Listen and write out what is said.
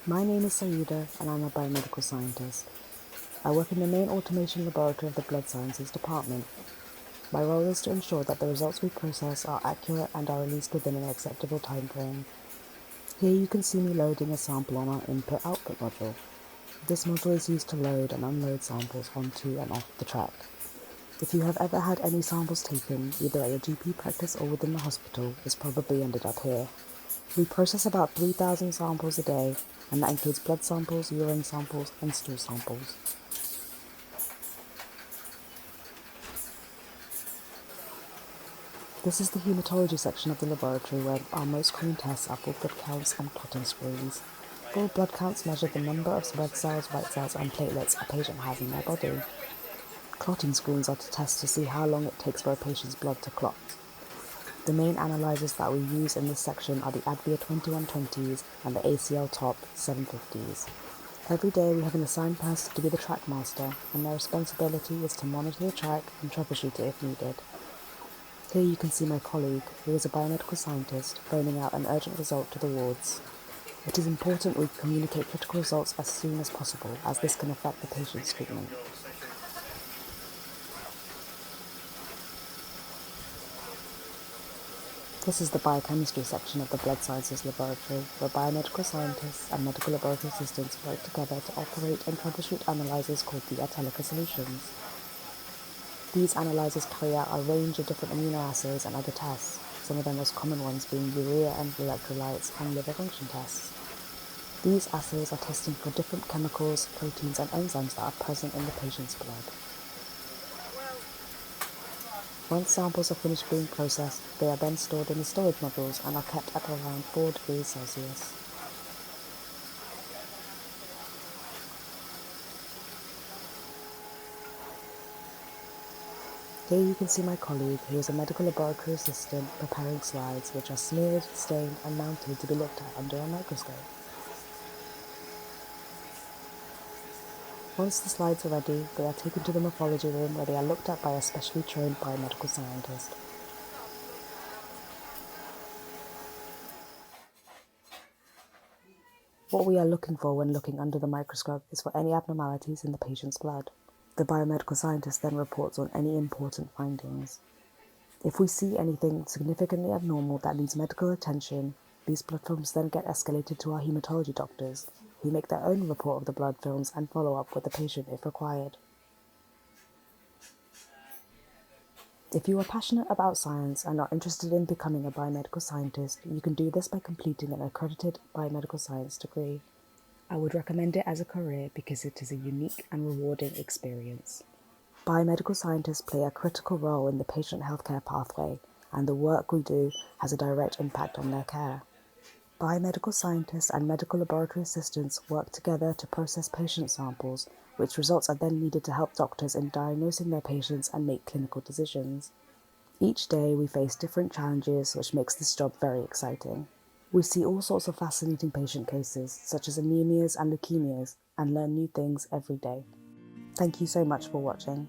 My name is Saida and I'm a biomedical scientist. I work in the main automation laboratory of the blood sciences department. My role is to ensure that the results we process are accurate and are released within an acceptable time frame. Here you can see me loading a sample on our input-output module. This module is used to load and unload samples onto and off the track. If you have ever had any samples taken, either at your GP practice or within the hospital, it's probably ended up here. We process about 3,000 samples a day, and that includes blood samples, urine samples, and stool samples. This is the hematology section of the laboratory where our most common tests are full blood counts and clotting screens. Full blood counts measure the number of red cells, white cells, and platelets a patient has in their body. Clotting screens are to test to see how long it takes for a patient's blood to clot. The main analyzers that we use in this section are the Advia 2120s and the ACL Top 750s. Every day we have an assigned person to be the track master, and their responsibility is to monitor the track and troubleshoot it if needed. Here you can see my colleague, who is a biomedical scientist, phoning out an urgent result to the wards. It is important we communicate critical results as soon as possible, as this can affect the patient's treatment. This is the biochemistry section of the blood sciences laboratory, where biomedical scientists and medical laboratory assistants work together to operate and troubleshoot analyzers called the Atelica solutions. These analyzers carry out a range of different immunoassays and other tests, some of the most common ones being urea and electrolytes and liver function tests. These assays are testing for different chemicals, proteins and enzymes that are present in the patient's blood. Once samples are finished being processed, they are then stored in the storage modules and are kept at around 4 degrees Celsius. Here you can see my colleague, who is a medical laboratory assistant, preparing slides which are smeared, stained and mounted to be looked at under a microscope. Once the slides are ready, they are taken to the morphology room where they are looked at by a specially trained biomedical scientist. What we are looking for when looking under the microscope is for any abnormalities in the patient's blood. The biomedical scientist then reports on any important findings. If we see anything significantly abnormal that needs medical attention, these blood films then get escalated to our hematology doctors, who make their own report of the blood films and follow up with the patient if required. If you are passionate about science and are interested in becoming a biomedical scientist, you can do this by completing an accredited biomedical science degree. I would recommend it as a career because it is a unique and rewarding experience. Biomedical scientists play a critical role in the patient healthcare pathway, and the work we do has a direct impact on their care. Biomedical scientists and medical laboratory assistants work together to process patient samples, which results are then needed to help doctors in diagnosing their patients and make clinical decisions. Each day we face different challenges, which makes this job very exciting. We see all sorts of fascinating patient cases, such as anemias and leukemias, and learn new things every day. Thank you so much for watching.